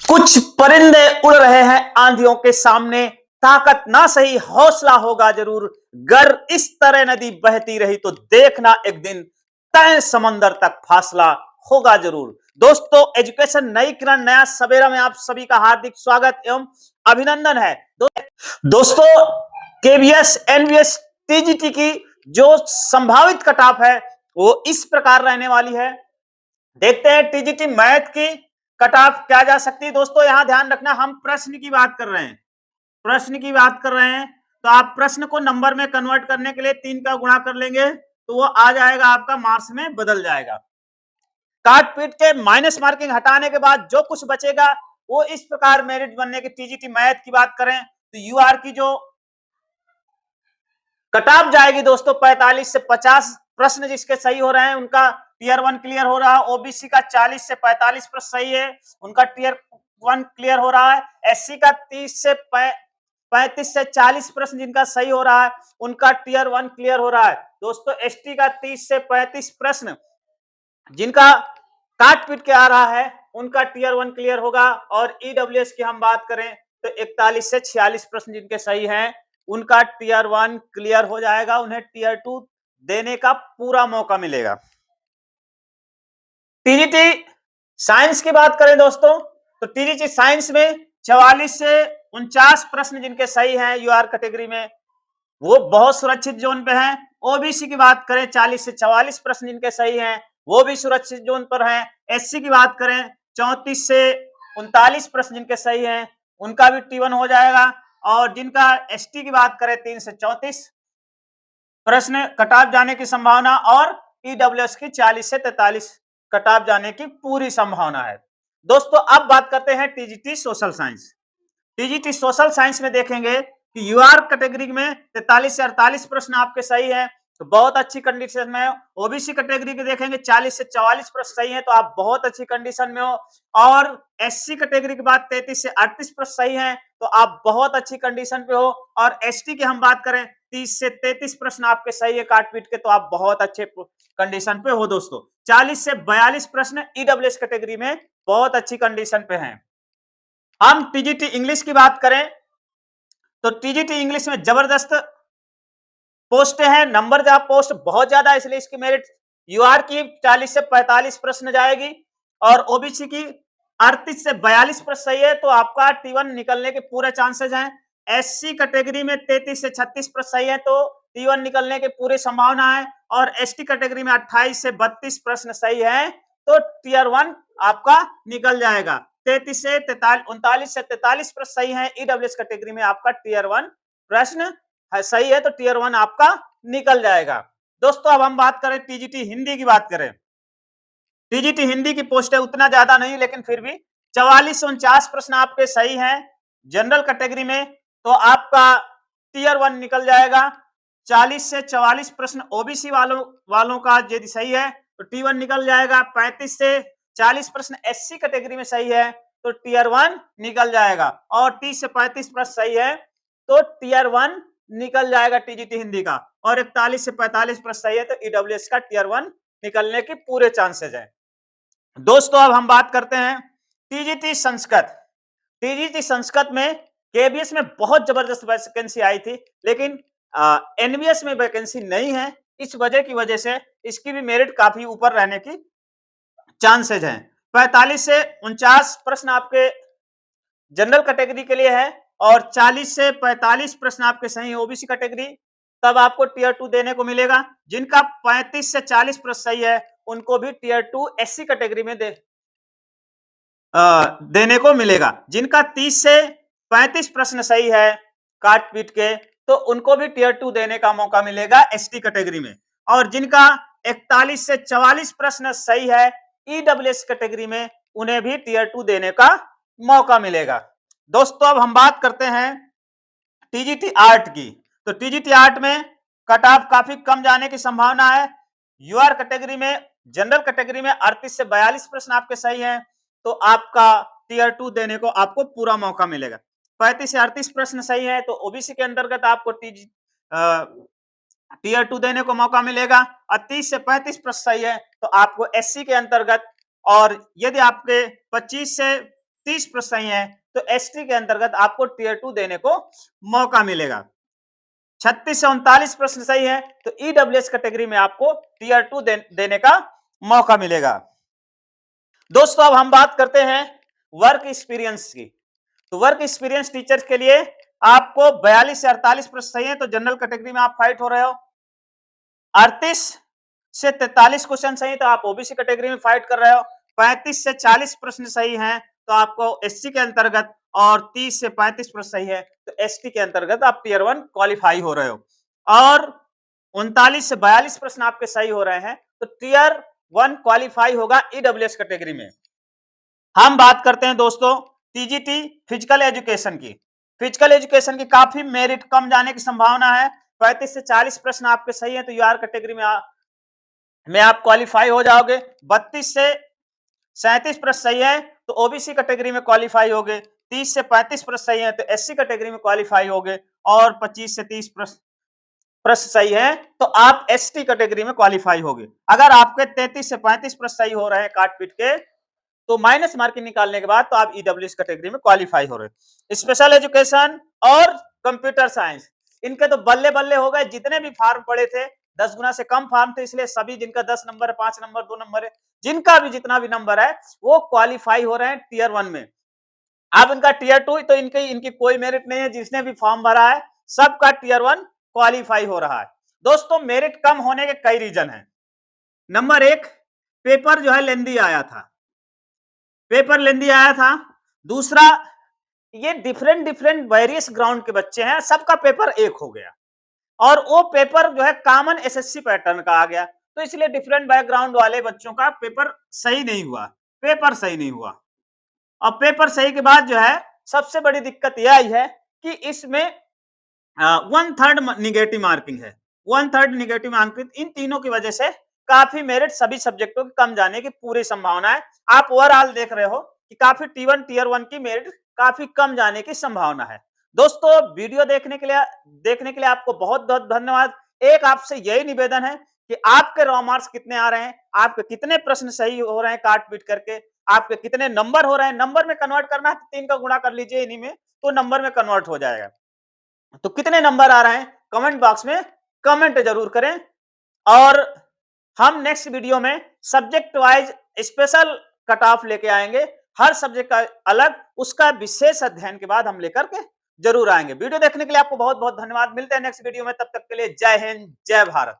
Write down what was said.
कुछ परिंदे उड़ रहे हैं आंधियों के सामने, ताकत ना सही हौसला होगा जरूर। गर इस तरह नदी बहती रही तो देखना एक दिन तय समंदर तक फासला होगा जरूर। दोस्तों, एजुकेशन नई किरण नया सवेरा में आप सभी का हार्दिक स्वागत एवं अभिनंदन है। दोस्तों, केवीएस एनवीएस टीजीटी की जो संभावित कट ऑफ है वो इस प्रकार रहने वाली है। देखते हैं टीजीटी मैथ की कट ऑफ क्या जा सकती है। दोस्तों, यहां ध्यान रखना, हम प्रश्न की बात कर रहे हैं, प्रश्न की बात कर रहे हैं। तो आप प्रश्न को नंबर में कन्वर्ट करने के लिए 3 का गुणा कर लेंगे तो वो आ जाएगा, आपका मार्क्स में बदल जाएगा। काट पीट के माइनस मार्किंग हटाने के बाद जो कुछ बचेगा वो इस प्रकार मेरिट बनने की। टीजीटी मैथ की बात करें तो यूआर की जो कट ऑफ जाएगी दोस्तों 45 से 50 प्रश्न जिसके सही हो रहे हैं उनका टीयर 1 क्लियर हो रहा है। ओबीसी का 40 से 45 प्रश्न सही है, उनका टीयर 1 क्लियर हो रहा है। एससी का 30 से 35 से 40 प्रश्न जिनका सही हो रहा है उनका टीयर 1 क्लियर हो रहा है। दोस्तों, एसटी का 30 से 35 प्रश्न जिनका काट पीट के आ रहा है उनका टीयर 1 क्लियर होगा। और ईडब्ल्यूएस की हम बात करें तो 41 से 46 प्रश्न जिनके सही हैं उनका टीयर 1 क्लियर हो जाएगा, उन्हें टीयर 2 देने का पूरा मौका मिलेगा। टीजीटी साइंस की बात करें दोस्तों तो टीजीटी साइंस में 44 से 49 प्रश्न जिनके सही हैं यूआर कैटेगरी में वो बहुत सुरक्षित जोन पे हैं। ओबीसी की बात करें 40 से 44 प्रश्न जिनके सही हैं वो भी सुरक्षित जोन पर हैं। एससी की बात करें 34 से 39 प्रश्न जिनके सही हैं उनका भी टी1 हो जाएगा। और जिनका एसटी की बात करें 3 से 34 प्रश्न कट ऑफ जाने की संभावना और ईडब्ल्यूएस की 40 से 43 कट ऑफ जाने की पूरी संभावना है। दोस्तों, अब बात करते हैं TGT social science. TGT social science में देखेंगे कि यूआर कैटेगरी में 43 से 48 प्रश्न आपके सही हैं तो बहुत अच्छी कंडीशन में हो। ओबीसी कैटेगरी के देखेंगे 40 से 44 प्रश्न सही हैं तो आप बहुत अच्छी कंडीशन में हो। और एससी कैटेगरी की बात 33 से 38 प्रश्न सही हैं तो आप बहुत अच्छी कंडीशन पे हो। और एसटी की हम बात करें 30 से 33 प्रश्न आपके सही है काट पीट के तो आप बहुत अच्छे कंडीशन पे हो। दोस्तों, 40 से 42 प्रश्न ईडब्ल्यूएस कैटेगरी में बहुत अच्छी कंडीशन पे हैं। हम टीजीटी इंग्लिश की बात करें तो टीजीटी इंग्लिश में जबरदस्त पोस्ट है, नंबर जा पोस्ट बहुत ज्यादा, इसलिए इसकी मेरिट यूआर की 40 से 45 प्रश्न जाएगी और ओबीसी की 38 से 42 प्रश्न सही है तो आपका टी1 निकलने के पूरे चांसेस हैं। एससी कैटेगरी में 33 से 36 प्रश्न सही है तो टी1 निकलने के पूरी संभावना है। और एसटी कैटेगरी में 28 से 32 प्रश्न सही है तो टीयर 1 आपका निकल जाएगा। 33 से 39 से 43 प्रश्न सही है ईडब्ल्यूएस कैटेगरी में आपका टीयर 1 प्रश्न सही है तो टीयर 1 आपका निकल जाएगा। दोस्तों, अब हम बात करें टीजीटी हिंदी की बात करें। टीजीटी हिंदी की पोस्ट है उतना ज्यादा नहीं लेकिन फिर भी 44 से 49 प्रश्न आपके सही हैं जनरल कैटेगरी में तो आपका टीयर 1 निकल जाएगा। 40 से 44 प्रश्न ओबीसी वालों का यदि सही है तो टी1 निकल जाएगा। 35 से 40 प्रश्न एससी कैटेगरी में सही है तो टीयर 1 निकल जाएगा। और 30 से 35 प्रश्न सही है तो टीयर 1 निकल जाएगा टीजीटी हिंदी का। और 41 से 45 प्रश्न सही है तो ईडब्ल्यूएस का टीयर 1 निकलने के पूरे चांसेस हैं। दोस्तों, अब हम बात करते हैं टीजीटी संस्कृत। टीजीटी संस्कृत में केबीएस में बहुत जबरदस्त वैकेंसी आई थी लेकिन एनवीएस में वैकेंसी नहीं है। इस वजह से इसकी भी मेरिट काफी ऊपर रहने की चांसेज हैं। 45 से 49 प्रश्न आपके जनरल कैटेगरी के लिए है और 40 से 45 प्रश्न आपके सही ओबीसी कैटेगरी, तब आपको टीयर 2 देने को मिलेगा। जिनका 35 से 40 प्रश्न सही है उनको भी टीयर 2 एससी कैटेगरी में देने को मिलेगा। जिनका 30 से 35 प्रश्न सही है काट पीट के तो उनको भी टीयर 2 देने का मौका मिलेगा एसटी कैटेगरी में। और जिनका 41 से 44 प्रश्न सही है ईडब्ल्यूएस कैटेगरी में उन्हें भी टीयर 2 देने का मौका मिलेगा। दोस्तों, अब हम बात करते हैं टीजीटी आर्ट की। तो टीजीटी आर्ट में कट ऑफ काफी कम जाने की संभावना है। यूआर कैटेगरी में जनरल कैटेगरी में 38 से 42 प्रश्न आपके सही हैं तो आपका टीयर 2 देने को आपको पूरा मौका मिलेगा। 35 से 38 प्रश्न सही है तो ओबीसी के अंतर्गत आपको टीयर 2 देने को मौका मिलेगा। और 30 से 35 प्रश्न सही है तो आपको एससी के अंतर्गत, और यदि आपके 25 से 30 प्रश्न सही है तो एसटी के अंतर्गत आपको टीयर 2 देने को मौका मिलेगा। 36 से 39 प्रश्न सही है तो ईडब्ल्यूएस कैटेगरी में आपको टीयर 2 देने का मौका मिलेगा। दोस्तों अब हम बात करते हैं वर्क एक्सपीरियंस की। तो वर्क एक्सपीरियंस टीचर्स के लिए आपको 42 से 48 प्रश्न सही है तो जनरल कैटेगरी में आप फाइट हो रहे हो। 38 से 43 क्वेश्चन सही तो आप ओबीसी कैटेगरी में फाइट कर रहे हो। 35 से 40 प्रश्न सही हैं तो आपको एससी के अंतर्गत, और 30 से 35 प्रश्न सही है तो एसटी के अंतर्गत आप टीयर 1 क्वालिफाई हो रहे हो। और 39 से 42 प्रश्न आपके सही हो रहे हैं तो टीयर 1 क्वालिफाई होगा ईडब्ल्यूएस कैटेगरी में। हम बात करते हैं दोस्तों टीजीटी फिजिकल एजुकेशन की। फिजिकल एजुकेशन की काफी मेरिट कम जाने की संभावना है। 35 से 40 प्रश्न आपके सही है तो यूआर कैटेगरी में आप क्वालिफाई हो जाओगे। 32 से 37 प्रश्न सही है तो ओबीसी कैटेगरी में क्वालिफाई होगे। 30 से 35 प्रश्न सही है तो एससी कैटेगरी में क्वालिफाई होगे। और 25 से 30 प्रश्न सही है तो आप एसटी कैटेगरी में क्वालिफाई होगे। अगर आपके 33 से 35 प्रश्न सही हो रहे हैं काट पीट के तो माइनस मार्किंग निकालने के बाद तो आप ईडब्ल्यूएस कैटेगरी में क्वालिफाई हो रहे हैं। स्पेशल एजुकेशन और कंप्यूटर साइंस इनके तो बल्ले बल्ले हो गए। जितने भी फार्म पड़े थे 10 गुना से कम फार्म थे, इसलिए सभी जिनका 10 नंबर, 5 नंबर, 2 नंबर है, जिनका भी जितना भी नंबर है वो क्वालिफाई हो रहे हैं टीयर 1 में। अब इनका टीयर 2 तो इनकी कोई मेरिट नहीं है। जिसने भी फॉर्म भरा है सबका टीयर 1 क्वालिफाई हो रहा है। दोस्तों मेरिट कम होने के कई रीजन है। नंबर 1, पेपर जो है लेंदी आया था, पेपर लेंदी आया था। दूसरा, ये डिफरेंट वेरियस ग्राउंड के बच्चे हैं, सबका पेपर एक हो गया और वो पेपर जो है कॉमन एसएससी पैटर्न का आ गया तो इसलिए डिफरेंट बैकग्राउंड वाले बच्चों का पेपर सही नहीं हुआ। पेपर सही नहीं हुआ और पेपर सही के बाद जो है सबसे बड़ी दिक्कत यह आई है कि इसमें 1/3 निगेटिव मार्किंग है। 1/3 निगेटिव मार्किंग, इन तीनों की वजह से काफी मेरिट सभी सब्जेक्टों की कम जाने की पूरी संभावना है। आप ओवरऑल देख रहे हो कि काफी टीयर 1 की मेरिट काफी कम जाने की संभावना है। दोस्तों वीडियो देखने के लिए आपको बहुत बहुत धन्यवाद। एक आपसे यही निवेदन है कि आपके रॉ मार्क्स कितने आ रहे हैं, आपके कितने प्रश्न सही हो रहे हैं काट पीट करके, आपके कितने नंबर हो रहे हैं। नंबर में कन्वर्ट करना है तो 3 का गुणा कर लीजिए इन्हीं में तो नंबर में कन्वर्ट हो जाएगा। तो कितने नंबर आ रहे हैं कमेंट बॉक्स में कमेंट जरूर करें। और हम नेक्स्ट वीडियो में subject wise special cut off लेके आएंगे। हर सब्जेक्ट का अलग, उसका विशेष अध्ययन के बाद हम लेकर के जरूर आएंगे। वीडियो देखने के लिए आपको बहुत बहुत धन्यवाद। मिलते हैं नेक्स्ट वीडियो में, तब तक के लिए जय हिंद, जय भारत।